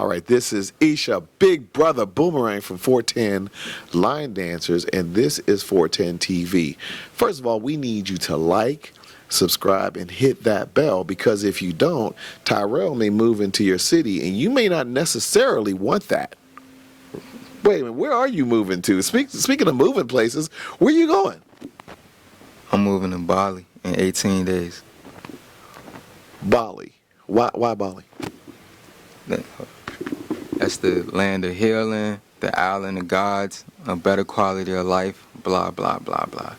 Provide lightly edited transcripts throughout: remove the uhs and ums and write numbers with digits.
All right, this is Isha, Big Brother Boomerang from 410 Line Dancers, and this is 410 TV. First of all, we need you to like, subscribe, and hit that bell, because if you don't, Tyrell may move into your city, and you may not necessarily want that. Wait a minute, where are you moving to? Speaking of moving places, where you going? I'm moving to Bali in 18 days. Bali. Why Bali? That's the land of healing, the island of gods, a better quality of life, blah, blah, blah, blah.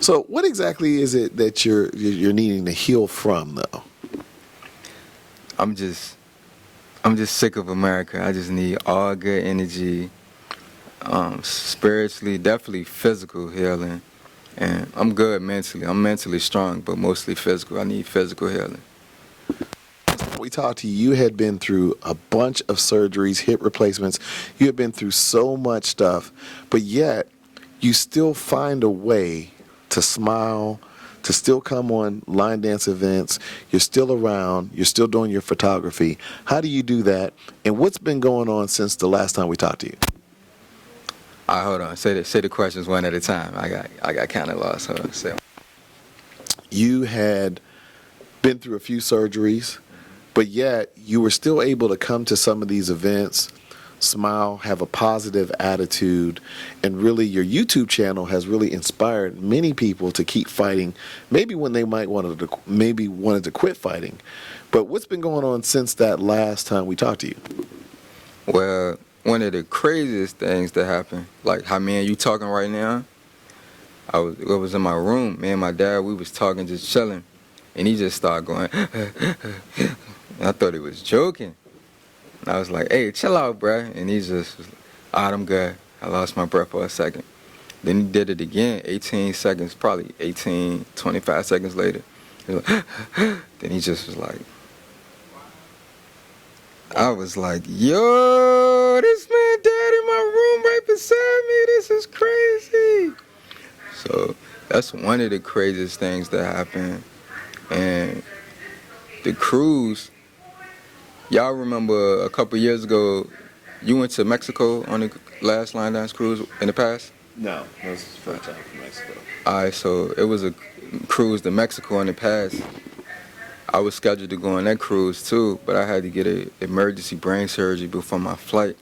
So what exactly is it that you're needing to heal from, though? I'm just sick of America. I just need all good energy, spiritually, definitely physical healing. And I'm good mentally. I'm mentally strong, but mostly physical. I need physical healing. We talked to you, you had been through a bunch of surgeries, hip replacements. You had been through so much stuff, but yet you still find a way to smile, to still come on line dance events. You're still around. You're still doing your photography. How do you do that? And what's been going on since the last time we talked to you? All right, hold on. Say the questions one at a time. I got kind of lost. Hold on. Say. You had been through a few surgeries, but yet you were still able to come to some of these events, smile, have a positive attitude, and really your YouTube channel has really inspired many people to keep fighting, maybe when they wanted to quit fighting. But what's been going on since that last time we talked to you? Well, one of the craziest things that happened, like how me and you talking right now, I was in my room, me and my dad, we was talking, just chilling, and he just started going, and I thought he was joking. And I was like, hey, chill out, bruh. And he just was like, all right, I'm good. I lost my breath for a second. Then he did it again, 18 seconds, probably 18, 25 seconds later. He was like, then he just was like, I was like, yo, this man dead in my room right beside me. This is crazy. So that's one of the craziest things that happened. And the cruise, y'all remember a couple years ago, you went to Mexico on the last line dance cruise in the past? No, that was the first time from Mexico. All right, so it was a cruise to Mexico in the past. I was scheduled to go on that cruise too, but I had to get an emergency brain surgery before my flight.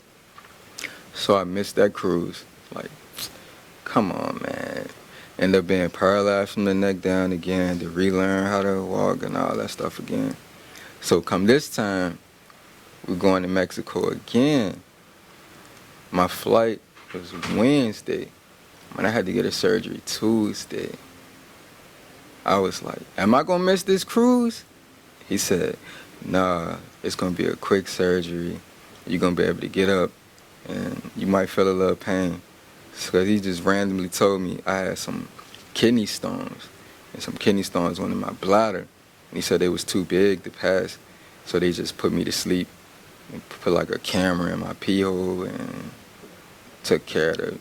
So I missed that cruise. Like, come on, man. Ended up being paralyzed from the neck down again, to relearn how to walk and all that stuff again. So come this time, we're going to Mexico again. My flight was Wednesday, and I had to get a surgery Tuesday. I was like, am I gonna miss this cruise? He said, nah, it's gonna be a quick surgery. You're gonna be able to get up, and you might feel a little pain. So he just randomly told me I had some kidney stones, and some kidney stones went in my bladder. And he said they was too big to pass, so they just put me to sleep and put like a camera in my pee hole and took care of the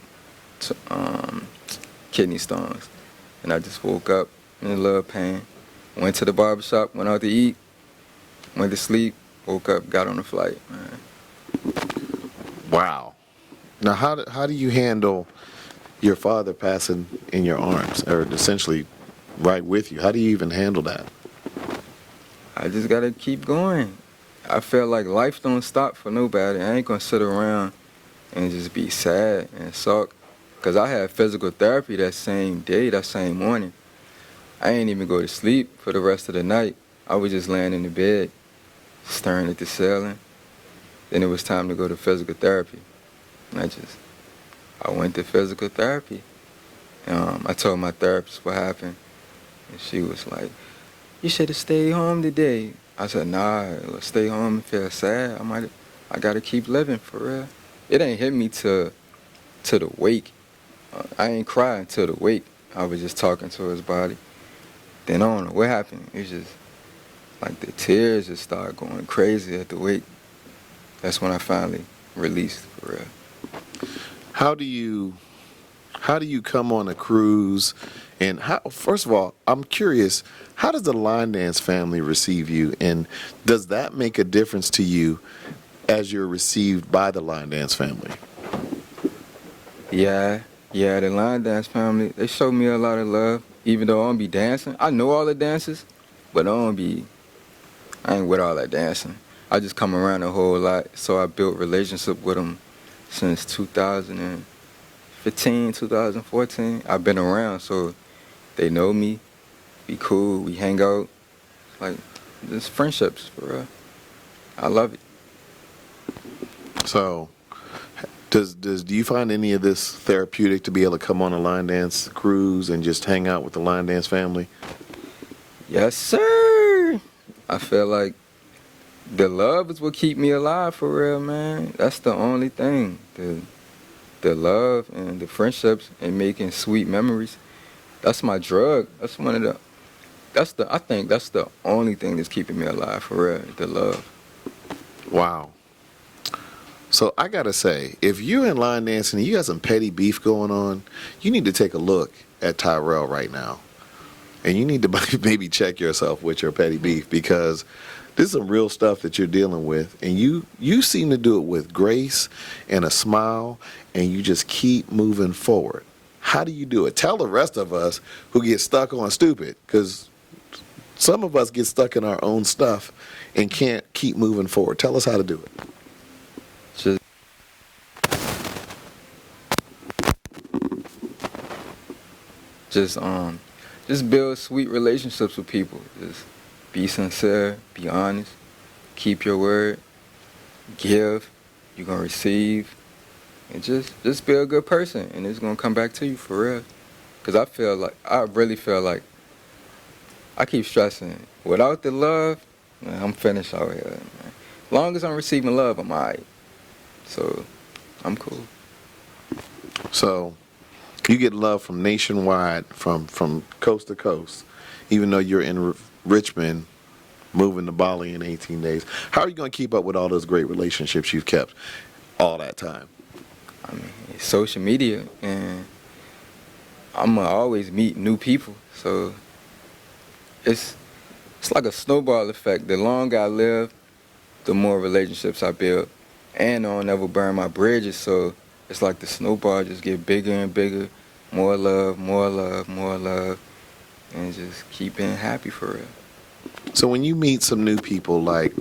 kidney stones. And I just woke up in a little pain, went to the barbershop, went out to eat, went to sleep, woke up, got on the flight, man. Wow. Now, how do you handle your father passing in your arms, or essentially right with you? How do you even handle that? I just gotta keep going. I feel like life don't stop for nobody. I ain't gonna sit around and just be sad and sulk. Cause I had physical therapy that same day, that same morning. I ain't even go to sleep for the rest of the night. I was just laying in the bed, staring at the ceiling. Then it was time to go to physical therapy. And I went to physical therapy. I told my therapist what happened. And she was like, you should have stayed home today. I said, nah, stay home and feel sad. I gotta keep living for real. It ain't hit me to the wake. I ain't crying till the wake. I was just talking to his body. Then I don't know what happened. It was just like the tears just started going crazy at the wake. That's when I finally released for real. How do you come on a cruise? And first of all, I'm curious, how does the line dance family receive you? And does that make a difference to you as you're received by the line dance family? Yeah, the line dance family, they show me a lot of love. Even though I don't be dancing, I know all the dances, but I ain't with all that dancing. I just come around a whole lot, so I built relationship with them since 2015, 2014. I've been around, so they know me. We cool, we hang out, like just friendships for real. I love it. So, do you find any of this therapeutic to be able to come on a line dance cruise and just hang out with the line dance family? Yes, sir. I feel like the love is what keep me alive for real, man. That's the only thing. The love and the friendships and making sweet memories. That's my drug. I think that's the only thing that's keeping me alive for real. The love. Wow. So I gotta say, if you're in line dancing and you got some petty beef going on, you need to take a look at Tyrell right now. And you need to maybe check yourself with your petty beef, because this is some real stuff that you're dealing with, and you seem to do it with grace and a smile, and you just keep moving forward. How do you do it? Tell the rest of us who get stuck on stupid, because some of us get stuck in our own stuff and can't keep moving forward. Tell us how to do it. Just build sweet relationships with people. Just be sincere, be honest, keep your word, give, you're gonna receive, and just be a good person, and it's gonna come back to you for real. Cause I really feel like I keep stressing, without the love, man, I'm finished out here, man. As long as I'm receiving love, I'm alright. So I'm cool. So you get love from nationwide, from coast to coast, even though you're in Richmond, moving to Bali in 18 days. How are you going to keep up with all those great relationships you've kept all that time? I mean, it's social media, and I'm going to always meet new people. So it's like a snowball effect. The longer I live, the more relationships I build. And I don't ever burn my bridges, so it's like the snowball just get bigger and bigger. More love, more love, more love. And just keep being happy for real. So when you meet some new people, like,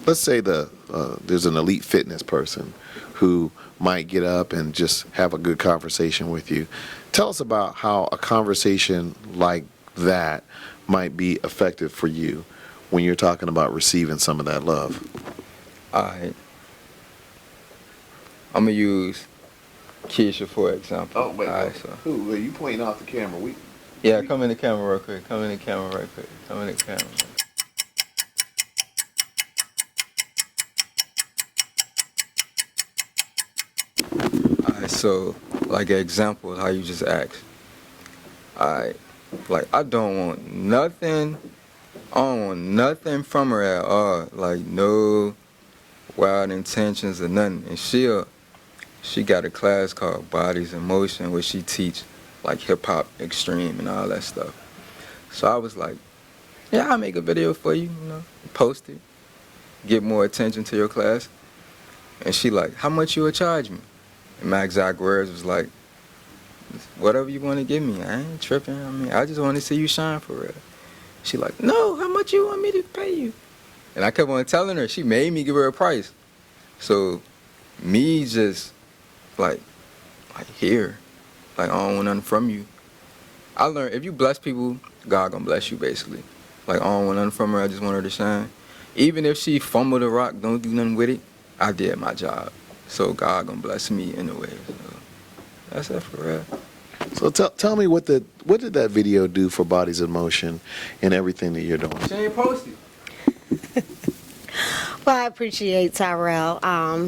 let's say there's an elite fitness person who might get up and just have a good conversation with you. Tell us about how a conversation like that might be effective for you when you're talking about receiving some of that love. All right. I'm going to use Keisha for example. Oh, wait. All right, so. Who? Are you pointing off the camera? Yeah, come in the camera real quick. Come in the camera right quick. Come in the camera. Alright, so like an example, how you just asked. Alright, like I don't want nothing from her at all. Like no wild intentions or nothing. And she got a class called Bodies in Motion where she teach like hip hop extreme and all that stuff. So I was like, yeah, I'll make a video for you, post it, get more attention to your class. And she like, how much you would charge me? And my exact words was like, whatever you want to give me, I ain't tripping. I mean, I just want to see you shine for real. She like, no, how much you want me to pay you? And I kept on telling her, she made me give her a price. So me just like here, like I don't want nothing from you. I learned if you bless people, God gonna bless you basically. Like I don't want nothing from her, I just want her to shine. Even if she fumbled a rock, don't do nothing with it, I did my job. So God gonna bless me in a way. So that's it for real. So tell me what did that video do for Bodies in Motion and everything that you're doing? She ain't posted. Well, I appreciate Tyrell.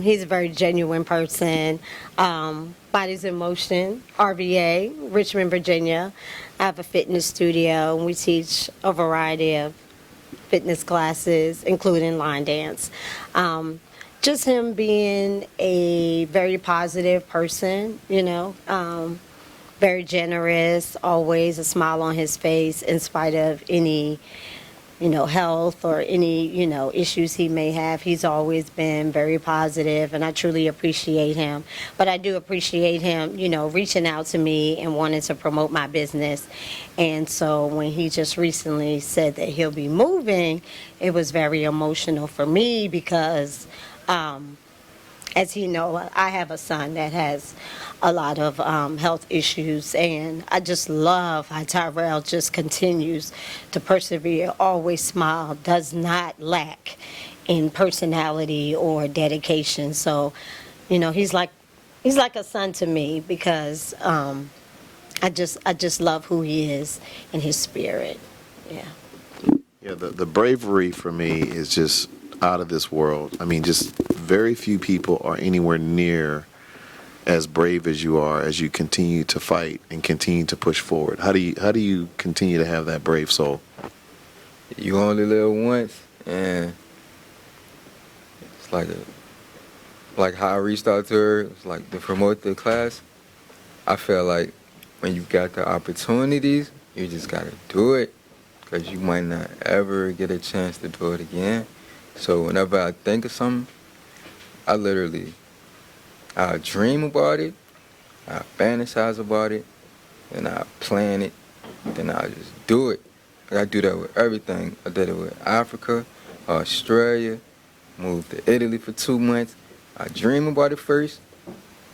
He's a very genuine person. Bodies in Motion, RVA, Richmond, Virginia. I have a fitness studio, and we teach a variety of fitness classes, including line dance. Just him being a very positive person, very generous, always a smile on his face in spite of any health or any, issues he may have. He's always been very positive, and I truly appreciate him. But I do appreciate him, reaching out to me and wanting to promote my business. And so when he just recently said that he'll be moving, it was very emotional for me because, as you know, I have a son that has a lot of health issues, and I just love how Tyrell just continues to persevere, always smile, does not lack in personality or dedication. So, he's like a son to me because I just love who he is and his spirit. Yeah. Yeah, the bravery for me is just out of this world. I mean, just very few people are anywhere near as brave as you are as you continue to fight and continue to push forward. How do you continue to have that brave soul? You only live once, and it's like how I reached out to her. It's like to promote the class. I feel like when you got the opportunities, you just gotta do it, because you might not ever get a chance to do it again. So whenever I think of something, I dream about it, I fantasize about it, and I plan it, then I just do it. I do that with everything. I did it with Africa, Australia, moved to Italy for 2 months. I dream about it first,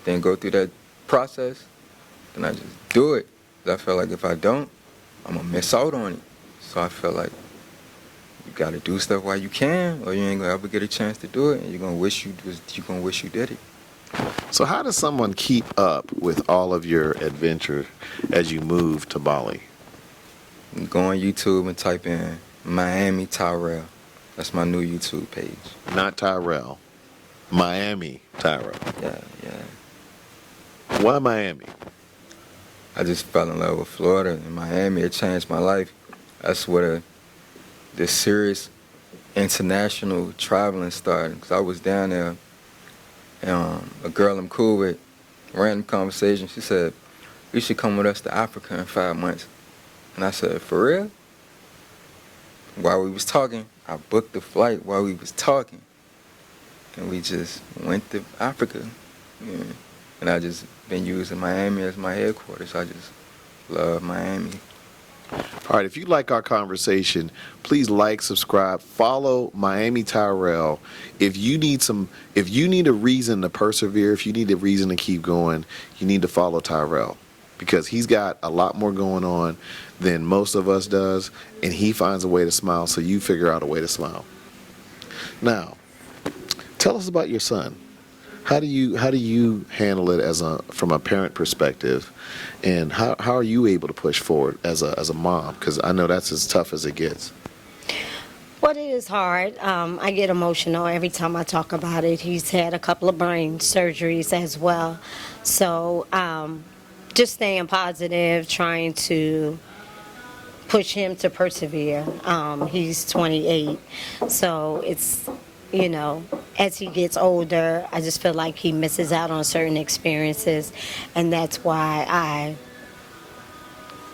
then go through that process, then I just do it. 'Cause I feel like if I don't, I'm gonna miss out on it. So I feel like you gotta do stuff while you can, or you ain't gonna ever get a chance to do it, and you're gonna wish you did it. So how does someone keep up with all of your adventure as you move to Bali? Go on YouTube and type in Miami Tyrell. That's my new YouTube page. Not Tyrell. Miami Tyrell. Yeah. Why Miami? I just fell in love with Florida, and Miami, it changed my life. That's where the serious international traveling started, because I was down there, and a girl I'm cool with, random conversation, she said, "You should come with us to Africa in 5 months." And I said, "For real?" While we was talking, I booked the flight while we was talking, and we just went to Africa. Yeah. And I just been using Miami as my headquarters. I just love Miami. All right, if you like our conversation, please like, subscribe, follow Miami Tyrell. If you need a reason to persevere, if you need a reason to keep going, you need to follow Tyrell, because he's got a lot more going on than most of us does, and he finds a way to smile, so you figure out a way to smile. Now, tell us about your son. How do you handle it from a parent perspective, and how are you able to push forward as a mom? Because I know that's as tough as it gets. Well, it is hard. I get emotional every time I talk about it. He's had a couple of brain surgeries as well, so just staying positive, trying to push him to persevere. He's 28, so it's, as he gets older, I just feel like he misses out on certain experiences, and that's why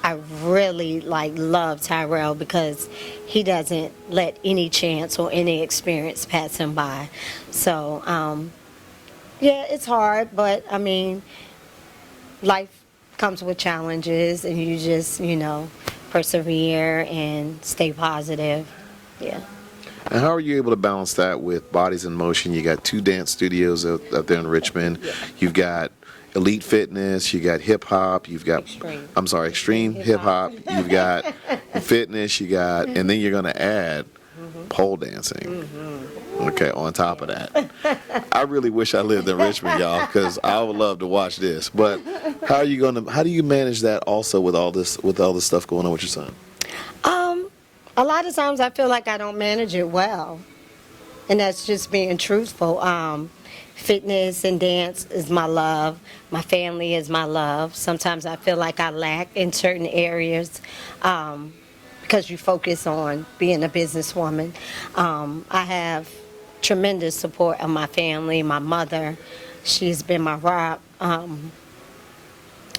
I really love Tyrell, because he doesn't let any chance or any experience pass him by. So yeah, it's hard, but I mean, life comes with challenges, and you just persevere and stay positive. Yeah. And how are you able to balance that with Bodies in Motion? You got 2 dance studios up there in Richmond. Yeah. You've got Elite Fitness. You got hip hop. You've got extreme hip hop. You've got fitness. And then you're gonna add pole dancing. Okay, on top of that. I really wish I lived in Richmond, y'all, because I would love to watch this. But how do you manage that also with all this stuff going on with your son? A lot of times I feel like I don't manage it well, and that's just being truthful. Fitness and dance is my love. My family is my love. Sometimes I feel like I lack in certain areas because you focus on being a businesswoman. I have tremendous support of my family. My mother, she's been my rock.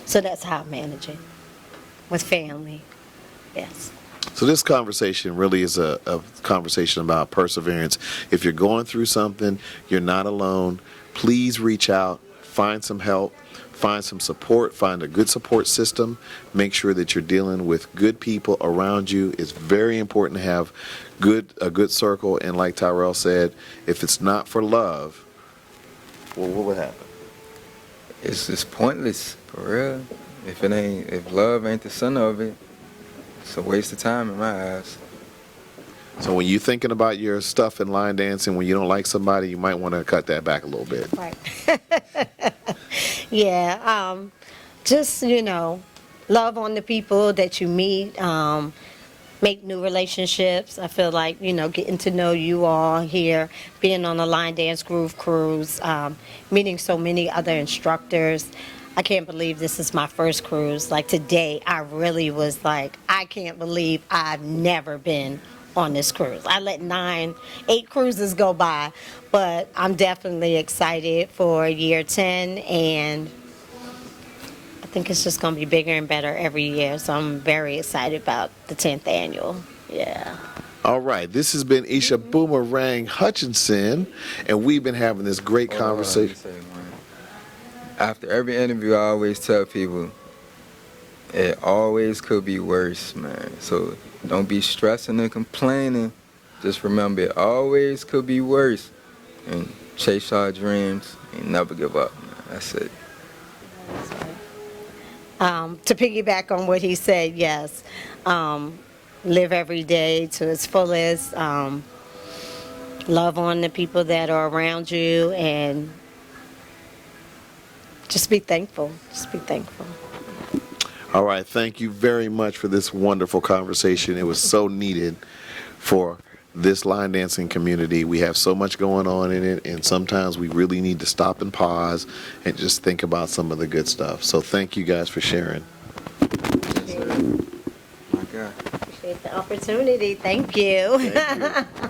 So that's how I manage it, with family. Yes. So this conversation really is a conversation about perseverance. If you're going through something, you're not alone. Please reach out, find some help, find some support, find a good support system. Make sure that you're dealing with good people around you. It's very important to have a good circle. And like Tyrell said, if it's not for love, well, what would happen? It's just pointless, for real. If love ain't the center of it, it's a waste of time in my eyes. So when you're thinking about your stuff in line dancing, when you don't like somebody, you might want to cut that back a little bit. Right. Yeah. Just, love on the people that you meet. Make new relationships. I feel like, getting to know you all here, being on the line dance groove cruise, meeting so many other instructors. I can't believe this is my first cruise. Like today, I really was like, I can't believe I've never been on this cruise. I let 8 cruises go by, but I'm definitely excited for year 10, and I think it's just going to be bigger and better every year. So I'm very excited about the 10th annual. Yeah. All right, this has been Isha Boomerang Hutchinson, and we've been having this great conversation. After every interview, I always tell people, it always could be worse, man. So don't be stressing and complaining. Just remember, it always could be worse. And chase our dreams and never give up, man. That's it. To piggyback on what he said, yes. Live every day to its fullest. Love on the people that are around you, and just be thankful. Just be thankful. All right, thank you very much for this wonderful conversation. It was so needed for this line dancing community. We have so much going on in it, and sometimes we really need to stop and pause and just think about some of the good stuff. So thank you guys for sharing. Yes, sir. My God. Appreciate the opportunity. Thank you. Thank you.